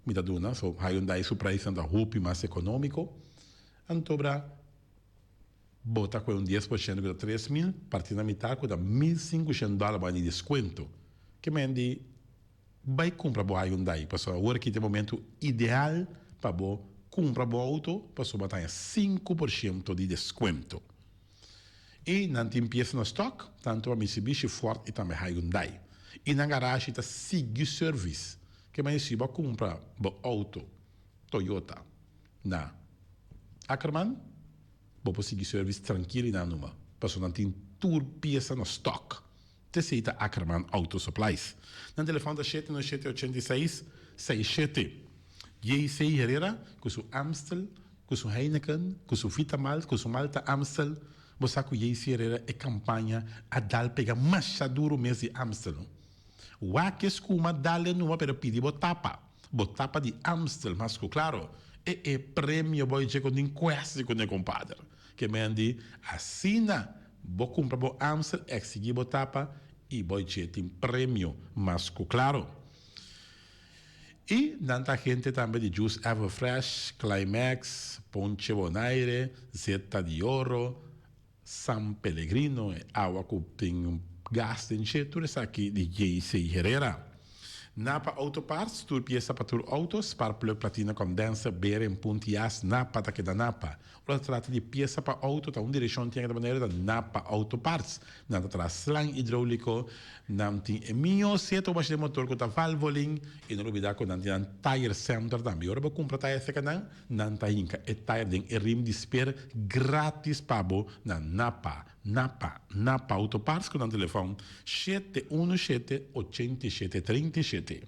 me dá duna so Hyundai su preço anda rupi mais econômico antobra bota com 10% de 3,000 partindo da metade com $1,500 vai de desconto que mende vai comprar o Hyundai para agora que tem momento ideal para compra o auto, passou a ter 5% de desconto. E não tem peça no estoque, tanto a Mitsubishi, Ford e também a Hyundai. E na garagem está Sig Service, que mais se vai comprar o auto Toyota na Ackerman, vou Sig Service tranquilo e na numa. Passou não tem tour peça no estoque. Teceita Ackerman Auto Supplies. No telefone da 7978667. JC Herrera, com seu Amstel, com seu Heineken, com seu Vitamal, com seu Malta Amstel, você com JC Herrera é campanha a dar pegar mais duro mês de Amstel. O que escuma dá-lhe numa para pedir botapa de Amstel, mas claro, é prêmio boy que tem quase com o compadre. Que me andi assina, vou comprar o Amstel, exigir botapa e boy tem prêmio, mas claro. E tanta gente também de Juice Everfresh, Climax, Ponche Bonaire, Zeta de Oro, San Pellegrino, água que tem gás de encher, tudo isso aqui de JC Herrera. Napa Auto Parts, tur pieza para tur auto, Sparkplug platina condensa, beren puntias, Napa ta que da Napa. Ora trata de pieza para auto, ta direção tinha da maneira da Napa Auto Parts. Nada traz slang hidráulico, nam tin emio seto baixa de motor com ta valvoling e não olvidar com nan tin tire center também. Ora ba compra tire seca nan ta inca e tire den e rim de spare grátis pabo na Napa Auto Parts com o telefone 717-8737.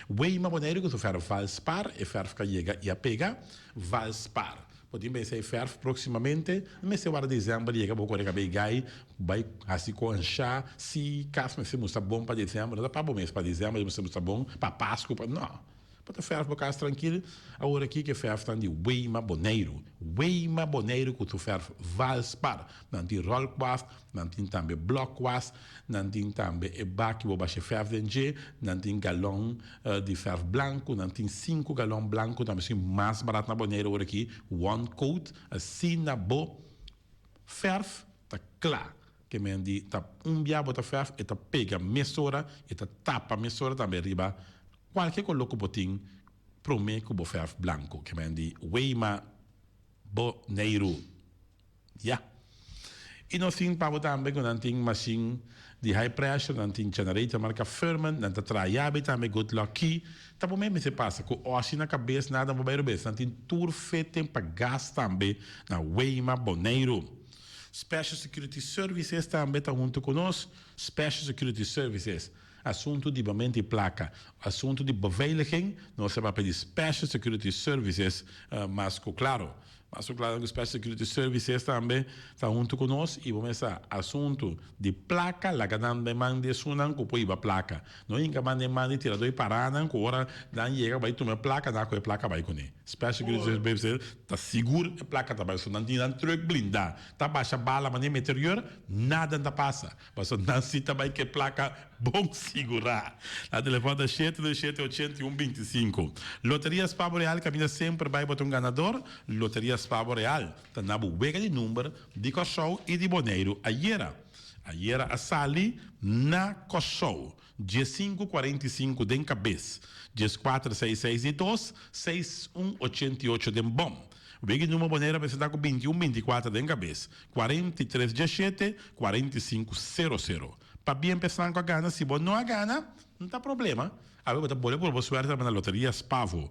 Weima Boneiro que tu fer Valspar e fer que chega e a pega Valspar. Podemos ser fer proximamente, mas se agora dezembro chega vou correr bem gai, vai assim com chá, se caso me se mostra bom para dezembro, não para bom mês para dezembro, me se mostra bom para Páscoa, não. Para fer para casa tranquilo, agora aqui que fer está de Weima Boneiro que tu fer Valspar, não tem rollquast, não tem também blockquast, não tem também e baque vou baixar fer de não tem galão de fer branco, não tem 5 galão branco, também assim mais barato na Boneiro agora aqui, one coat, assim na bo fer tá claro. Que me di tá biabo tá fer e tá pega mesura e tá tapa mesura também riba. Qualquer coloco botim promete que o fer branco, que me di Weima Boneiro. Ja. E nós temos para também que nós temos machine de high pressure, nós temos generator marca Furman, nós temos traiabe também good lucky. Tá bom mesmo se passa com osso na cabeça nada vou ver bem. Nós temos tour feito para gás também na Weima Boneiro. Special Security Services também está junto conosco. Special Security Services. Assunto de bamento e placa, assunto de beveiliging, nós vamos pedir Special Security Services, mas claro, que Special Security Services também está junto conosco e vamos começar assunto de placa, lá que não demanda sunan que põe a placa, não ainda manda tira dois paradas, que hora não chega vai tomar placa, não a placa vai com ele. Special Security Services está seguro a placa está vai sunan, não truque blindar, tá baixa bala mas nem interior nada não passa, mas não se também que placa bom segurar. A telefone é 727-8125. Loterias Pavo Real caminha sempre vai botar ganador. Loterias Pavo Real tá na buega de número de Cossou e de Boneiro. Ayer a Sali na Cossou. 1545 de cabeça. 1466 6188 de bom. O Big número Boneiro vai estar com 2124 de cabeça. 4317 4500. Para bem pensar com a gana, se você não a gana, não tem problema. Aí você pode por você também na loterias Pavo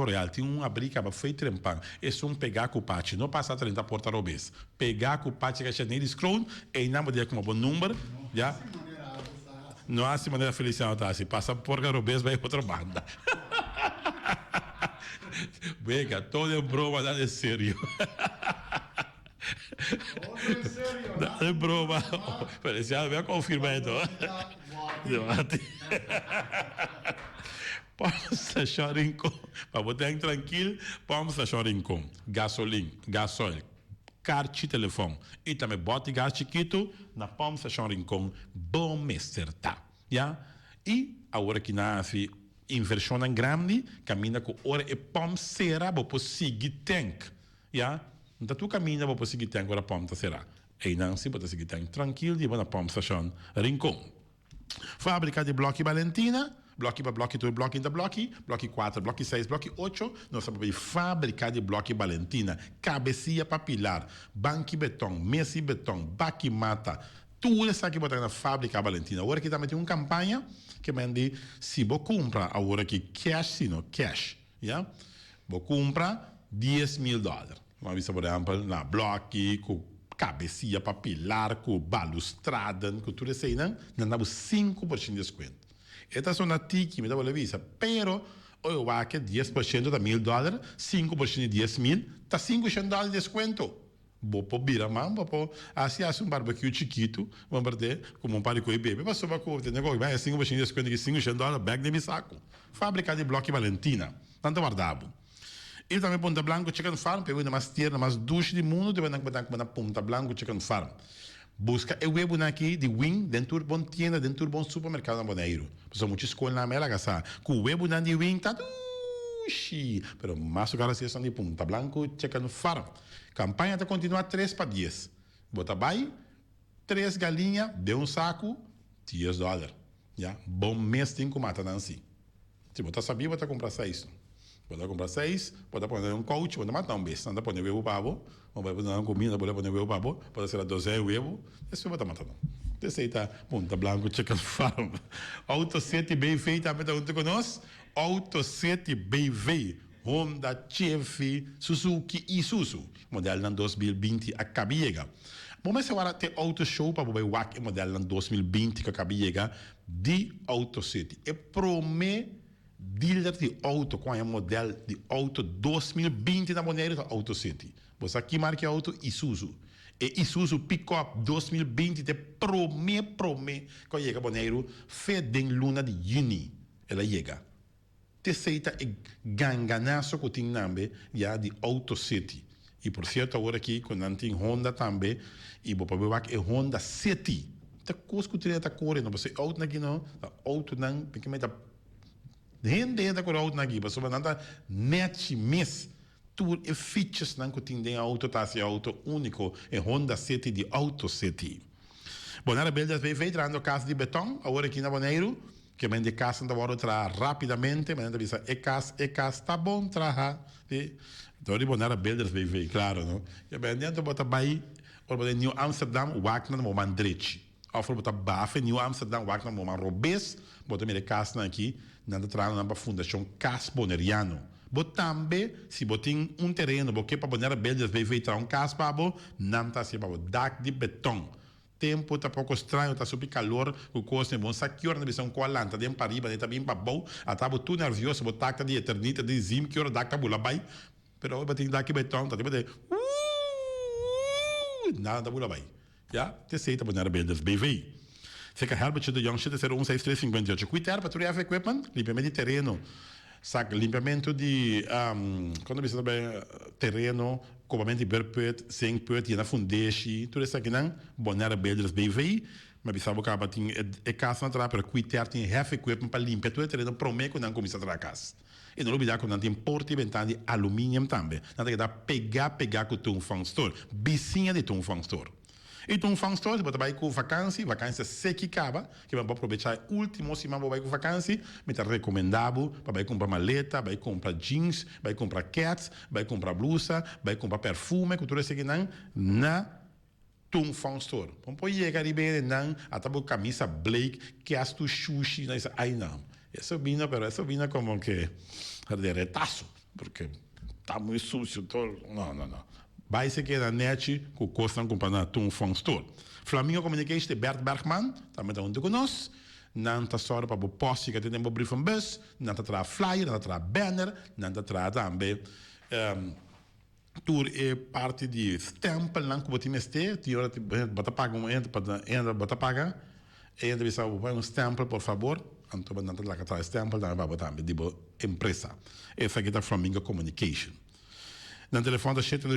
Real. Tem uma briga para feito trempar. É só pegar com o pate, não passar 30 porta robês. Pegar com o pate que a gente scroll e não pode com um bom número, já? Não há se maneira feliciana, tá? Se passa porca robês, vai outra banda. Venga, todo é broma, nada é sério. Não é broma. Parecia bem confirmado. Vamos a Chorincom. Para botar tranquilo, vamos a Chorincom. Gasolina, gasóleo, carte telefone. E também bote gás chiquito na Vamos a Chorincom. Bom mestre, tá? Já? E a hora que nasce inversão grande, caminha com hora e pom será, vou seguir tank. Já? Então tu caminha, vou seguir tank, agora pom será. E não se pode seguir tank tranquilo, e vou na Pom Station Rincon. Fábrica de Blochi Valentina, blochi para blochi, tu blochi da blochi, blochi 4, blochi 6, blochi 8, nós sabemos fábrica de Blochi Valentina, cabecinha papilar, banque beton, mesa beton, baque mata, tudo isso aqui botar na fábrica Valentina. Agora que também tem uma campanha que manda se você compra agora que cash, sino cash, já? Você compra $10,000. Vamos ver, por exemplo, na blochi com cabecinha papilar, com balustrada, com tudo isso aí, não dá 5% de desconto. Esta é uma tiki, me dá uma vista, pero eu acho que 10% de $1,000, 5% de 10,000, está $500 de desconto. Vou pôr bira, mas vou pôr, assim, barbecue chiquito, vamos perder, como um parico e bebê, mas só vai ter negócio, vai 5% de desconto, $500, bag de saco. Fábrica de Blochi Valentina, tanto guardado. E também Ponta Blanco Chicken Farm, pegou ainda mais tierna, mais duche do mundo, depois na Ponta Blanco Chicken Farm. Busca o web aqui de Wing, dentro bom tienda, dentro bom supermercado na Boneiro. Pessoal, muitas escolas na Mela, gasta. Com o web de Wing, tá duche. Pero mais o cara se de Ponta Blanco Chicken Farm. Campanha está continuar 3 para 10. Bota vai, 3 galinhas, de um saco, $10. Já, bom mês tem que matar assim. Se você sabia, você comprar 6. Pode comprar 6, pode poner um coach, pode matar um besta, não pode ver o pavo, ou vai fazer uma comida, pode poner o pavo, pode ser a 12 euros, isso vai matar. Esse aí tá Ponta Blanco Chicken Farm. Auto 7 BV também está junto conosco. Auto 7 BV, Honda, Chevy, Suzuki e Isuzu. Modelo 2020 acaba de chegar. Vamos ver agora tem auto show para o WAC modelo 2020 que acaba de chegar de Auto 7. É promete dealer de auto com o modelo de auto 2020 na maneira do Auto City. Você aqui marca auto Isuzu. E Isuzu Pickup 2020 te promete que chega maneiro fedem luna de juni. Ela chega. Te aceita e ganganaço que tem nambe já de Auto City. E por certo agora aqui quando não tem Honda também e vou para é Honda City. Te coisa que tem essa cor não você auto aqui não, auto não, porque me tá gente com auto aqui, mas sobre nada net mes tour e features não que tem auto tá se auto único é Honda City de Auto City. Bom, na beleza veio entrando casa de beton, agora aqui na Boneiro, que vem de casa da hora tra rapidamente, mas ainda bisa é casa tá bom traha. Então de bonar beleza veio claro, não? E bem dentro bota bai, ou bota New Amsterdam, Wagner no Mandrechi. Of bota Bafe, New Amsterdam, Wagner no Robes, bota me de casa aqui, nada tra na Fundação Cas Boneriano. Bot também, se botin terreno, porque para bonar beleza veio tra casa para bo, não tá se para dak de beton. Tempo tá pouco estranho, tá super calor, o costo é bom, sabe que hora na visão com a lanta, dentro para riba, dentro bem para bom, atabo tu nervioso, botar de eternita, de zim, que hora dá que bula vai, pero eu tenho daqui beton, tá tipo de nada bula vai, já, te sei tá bonar beldas BV. Se que Herbert do Young Shit, 016358, cuidar para tudo equipment, limpamento de terreno, saca, limpamento de, quando você sabe, terreno, cobamento de berput, sem put, e na fundeshi, tudo isso aqui não, bonar beldas BV, mas bisabo que tem é casa na trapa, para cuidar tem heavy equipment para limpar tudo terreno, promete que não começa a trazer casa. E não olvidar que não tem porta e ventana de alumínio também, não tem que dar pegar com o tum fang store, vizinha de tum fang store. E tum fang store, você vai com vacância seca e acaba, que vai aproveitar o último semana vai com vacância, me tá recomendável, vai comprar maleta, vai comprar jeans, vai comprar cats, vai comprar blusa, vai comprar perfume, que tudo isso aqui não, na tum fang store. Vamos pôr chegar e bem, não, até por camisa Blake, que as tu sushi, não, isso aí não. Isso vina como que, de retaço, porque tá muito sujo, todo, não. Vai se quedar net com o custo comprar na Tum Fong Store. Flamingo Communication de Bert Bergman, também está junto conosco. Não está só para o poste que tem um brief and bus, não está traz flyer, não está traz banner, não está traz também tour é parte de stempel, não que você meste, tem hora que você paga você paga, e você sabe, um stempel, por favor, então não está lá que traz stempel, também vai botar de empresa. Essa aqui é Flamingo Communication. No telefone da Chete,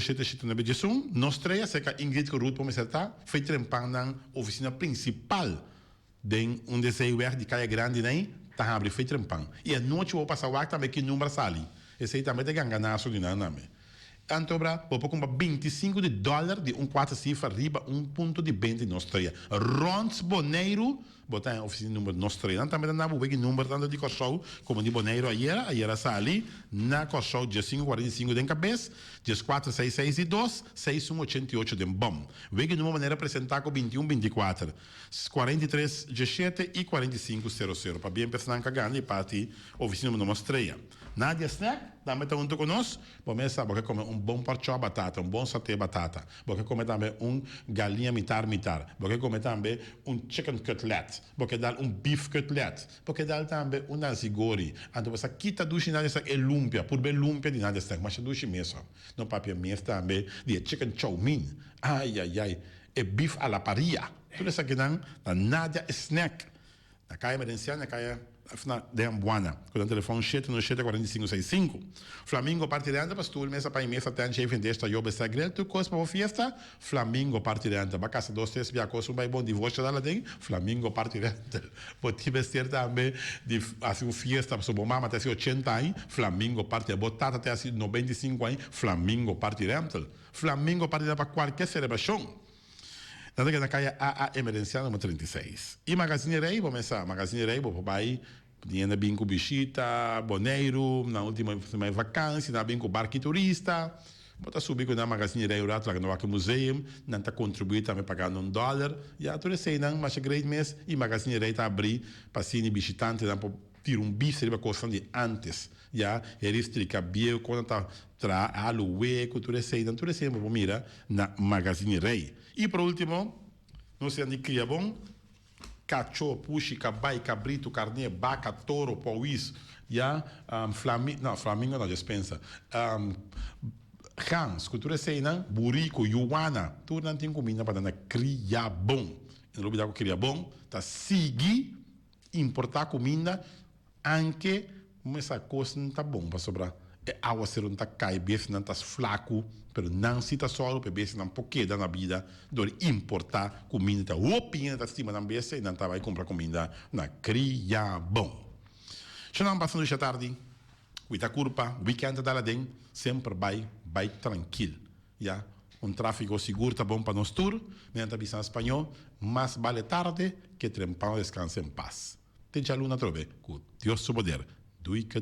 na Bedjesum, nós três, se a Ingrid Corrut, para me acertar, foi trempar na oficina principal de desejo de Caia Grande, né? Tá abrindo, foi trempar. E a noite eu vou passar o ar também, que número sali. Esse aí também tem ganganaço de nada, então, vou comprar $25 de 4 cifras, riba, ponto de venda nós três. Rons Boneiro, botar a oficina número nós três. Também não vou ver número tanto de Corsol, como de Boneiro ayer sali, na Corsol, dia 545 de cabeça, dia 466 6188 de bom. Veja numa maneira apresentar com 2124, 43 17 e 4500. Para bem pensar na cagada e para ti, oficina número nós três. Nadia Snack, também está junto conosco. Começa a comer bom parchó batata, bom saté batata. Porque comer também galinha mitar. Porque comer também chicken cutlet. Porque dar beef cutlet. Porque dar também nasi-gori. Então você quita duche Nadia Snack e lumpia. Por bem lumpia de Nadia Snack. Mas duche mesmo. Não papia mesmo também de chicken chow mein. Ai. E beef à la parrilla. Tudo isso aqui não, na Nadia Snack. Na caia emergencial, na caia de Ambuana, com o telefone 797-4565. Flamingo partirando, pastor, mesa para mesa, tem chefe desta job segredo, tu coisa para festa, Flamingo partirando, para casa 2, 3, via coisa, vai bom divórcio da tem, Flamingo partirando. Pode vestir também de assim festa, para sua mamãe até 80 anos, Flamingo partirando, botata até 95 anos, Flamingo partirando. Flamingo partirando para qualquer celebração. Dan que na caia a emergencial número 36. E Magazine Rei, vamos começar. Magazine Rei, vou para aí, dinheiro bem com bichita, boneiro, na última vacância, na bem com barco turista. Bota subir com a Magazine Rei, lá no Aqui Museu, não está contribuindo também pagando $1. E a toda semana, mas é grande mês, e Magazine Rei está abrir para ser visitante, para tirar bife, seria coisa de antes. Já, eles tricam bem, quando está aluê, tudo sempre, mira, na Magazine Rei. E por último, não sei onde cria bom, cachorro, puxi, cabai, cabrito, carne, vaca, touro, pauís, já, flamingo não, dispensa, Hans, cultura cena, burico, yuana, tudo não tem comida para dar cria bom. Não olvidar que cria bom, tá seguir importar comida, anche essa coisa não tá bom para sobrar. É água ser não tá cai, bem não tá flaco, pero não se tá solo, para bem não pouquinho na vida, do importar comida, tá opinião tá cima da besta e não tá vai comprar comida na cria bom. Já não passando esta tarde, cuida curpa, weekend da ladem, sempre vai tranquilo, já. Tráfego seguro tá bom para nós tour, nem tá bisão espanhol, mas vale tarde que trempão descanse em paz. Te já luna trove, com Deus seu poder, duica.